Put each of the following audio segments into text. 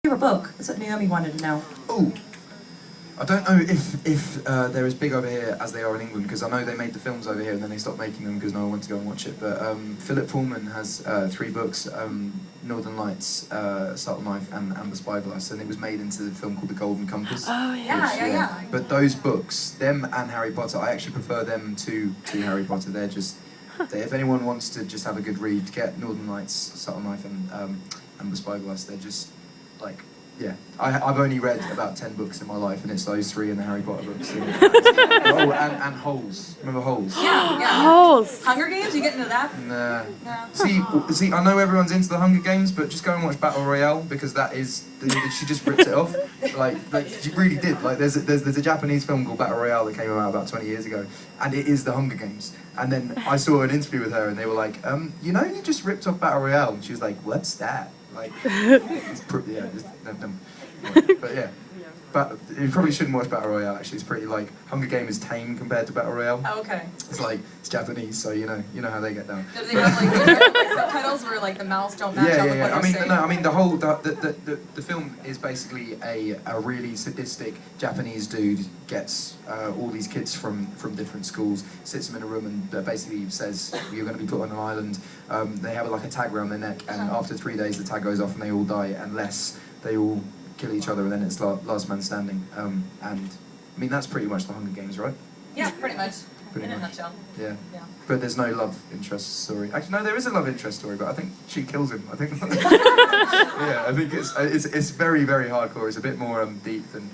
Favorite book? That's what Naomi wanted to know. Oh, I don't know if they're as big over here as they are in England, because I know they made the films over here and then they stopped making them because no one wanted to go and watch it. But Philip Pullman has 3 books, Northern Lights, Subtle Knife, and The Spyglass, and it was made into the film called The Golden Compass. Oh yeah. Yeah. But those books, them and Harry Potter, I actually prefer them to Harry Potter. They're just, if anyone wants to just have a good read, get Northern Lights, Subtle Knife, and The Spyglass. They're just like, yeah. I've only read about 10 books in my life, and it's those 3 and the Harry Potter books. Oh, and Holes. Remember Holes? Yeah. Holes. Hunger Games? You get into that? Nah. No. See, I know everyone's into the Hunger Games, but just go and watch Battle Royale, because that is, she just ripped it off. Like she really did. Like there's a Japanese film called Battle Royale that came out about 20 years ago, and it is the Hunger Games. And then I saw an interview with her, and they were like, you know, you just ripped off Battle Royale, and she was like, what's that? Like, it's pretty, yeah, just, but yeah. But you probably shouldn't watch Battle Royale, actually. It's pretty, like, Hunger Game is tame compared to Battle Royale. Oh, okay. It's like, it's Japanese, so you know how they get down. Do they have like subtitles where like the mouths don't match up with what you're saying? I mean the whole the film is basically a really sadistic Japanese dude gets all these kids from different schools, sits them in a room, and basically says, you're going to be put on an island. They have like a tag around their neck, and after 3 days the tag goes off and they all die unless they all kill each other, and then it's last man standing. And I mean that's pretty much the Hunger Games, right? Yeah, pretty much. Pretty in a much. nutshell. Yeah. But there's no love interest story. Actually, no, there is a love interest story, but I think she kills him. I think. Yeah, I think it's very, very hardcore. It's a bit more deep than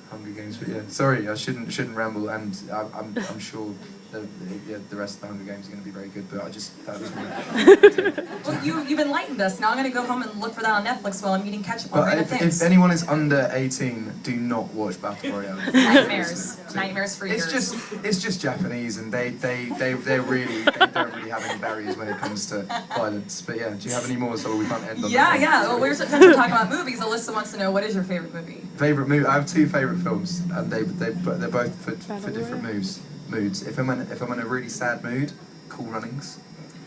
Hunger Games. But yeah, sorry, I shouldn't ramble. And I'm sure the rest of the Hunger Games are going to be very good. But that was my. Well, you've enlightened us. Now I'm going to go home and look for that on Netflix while I'm eating ketchup on But random things. if anyone is under 18, do not watch Battle Royale. Nightmares for years. It's just Japanese, and they don't really have any barriers when it comes to violence. But yeah, do you have any more, so we can't end on that? Yeah. Well, since we're talking about movies, Alyssa wants to know, what is your favorite movie? Favorite movie? I have 2 favorite films, and they're both for different moods. If I'm in a really sad mood, Cool Runnings.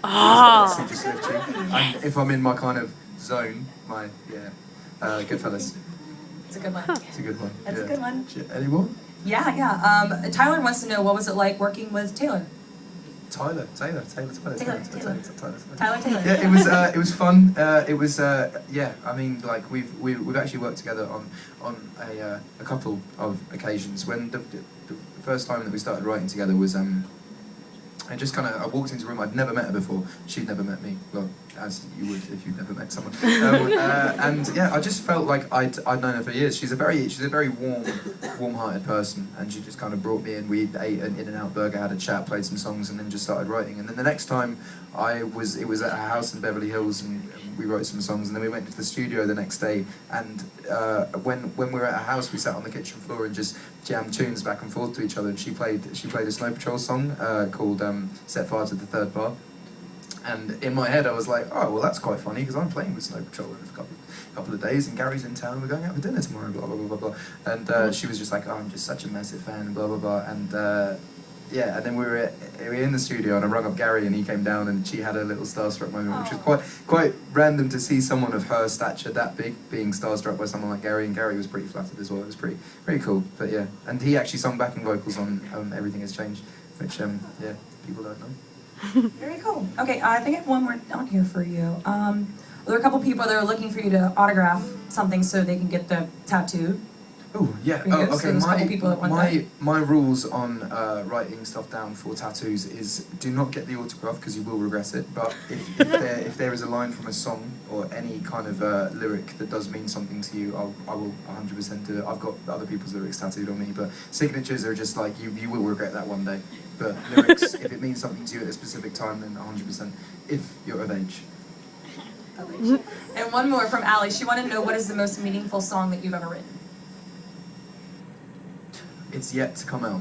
Oh. And if I'm in my kind of zone, Goodfellas. It's a good one. It's a good one. That's a good one. Any more? Yeah. Tyler wants to know, what was it like working with Taylor? Taylor. Taylor. Yeah, it was fun. I mean, like we've actually worked together on a couple of occasions. When the first time that we started writing together was I walked into a room. I'd never met her before. She'd never met me. Well, as you would if you'd never met someone. And yeah, I just felt like I'd known her for years. She's a very warm-hearted person, and she just kind of brought me in. We ate an In-N-Out burger, had a chat, played some songs, and then just started writing. And then the next time it was at her house in Beverly Hills, and we wrote some songs. And then we went to the studio the next day. And when we were at her house, we sat on the kitchen floor and just jammed tunes back and forth to each other. And she played a Snow Patrol song called Set Fire to the Third Bar. And in my head I was like, oh, well that's quite funny, because I'm playing with Snow Patrol in a couple of days, and Gary's in town, and we're going out for dinner tomorrow, blah, blah, blah, blah, blah. And she was just like, oh, I'm just such a massive fan, and blah, blah, blah. And yeah, and then we were in the studio, and I rung up Gary, and he came down, and she had a little starstruck moment, which was quite random to see someone of her stature, that big, being starstruck by someone like Gary, and Gary was pretty flattered as well. It was pretty cool. But yeah, and he actually sung backing vocals on Everything Has Changed, which yeah, people don't know. Very cool. Okay, I think I have one more down here for you. There are a couple people that are looking for you to autograph something so they can get the tattoo. Oh yeah. Oh, okay. My rules on writing stuff down for tattoos is, do not get the autograph because you will regret it. But if there is a line from a song or any kind of lyric that does mean something to you, I will 100% do it. I've got other people's lyrics tattooed on me, but signatures are just like, you will regret that one day. But lyrics, if it means something to you at a specific time, then 100%. If you're of age. And one more from Allie. She wanted to know, what is the most meaningful song that you've ever written? It's yet to come out.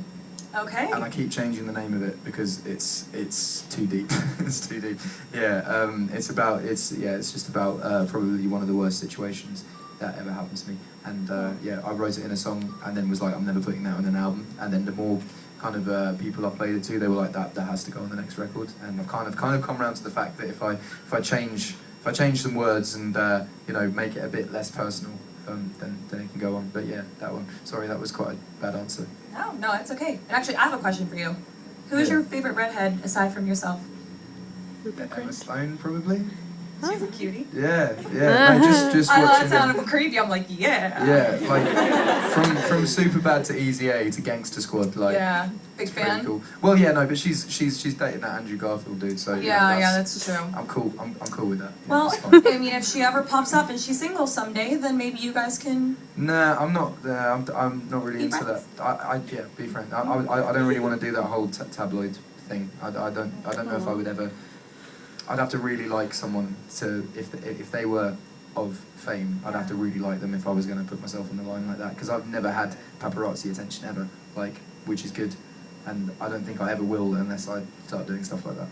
Okay. And I keep changing the name of it because it's too deep. It's too deep. Yeah. It's just about probably one of the worst situations that ever happened to me. And yeah, I wrote it in a song and then was like, I'm never putting that on an album. And then the more kind of people I played it to, they were like, that has to go on the next record. And I've kind of come around to the fact that if I change if I change some words and you know, make it a bit less personal, then it can go on. But yeah, that one. Sorry, that was quite a bad answer. No, it's okay. And actually, I have a question for you. Who is Yeah. your favorite redhead aside from yourself? Emma Stone, probably. She's a cutie. Yeah. No, just I know that watching. sounded creepy. I'm like, yeah. Yeah, like from Superbad to Easy A to Gangster Squad, like. Yeah, big It's pretty fan. cool. Well, yeah, no, but she's dating that Andrew Garfield dude, so Yeah, that's true. I'm cool. I'm cool with that. Yeah, Well, it's fine. I mean, if she ever pops up and she's single someday, then maybe you guys can. Nah, I'm not. I'm not really Be into friends. that. Yeah, be friends. I don't really want to do that whole tabloid thing. I don't know if I would ever. I'd have to really like someone to if they were of fame. I'd have to really like them if I was going to put myself on the line like that. Because I've never had paparazzi attention ever, like, which is good, and I don't think I ever will unless I start doing stuff like that.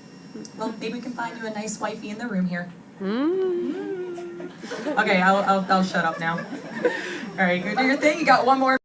Well, maybe we can find you a nice wifey in the room here. Mm. Okay, I'll shut up now. All right, go do your thing. You got one more.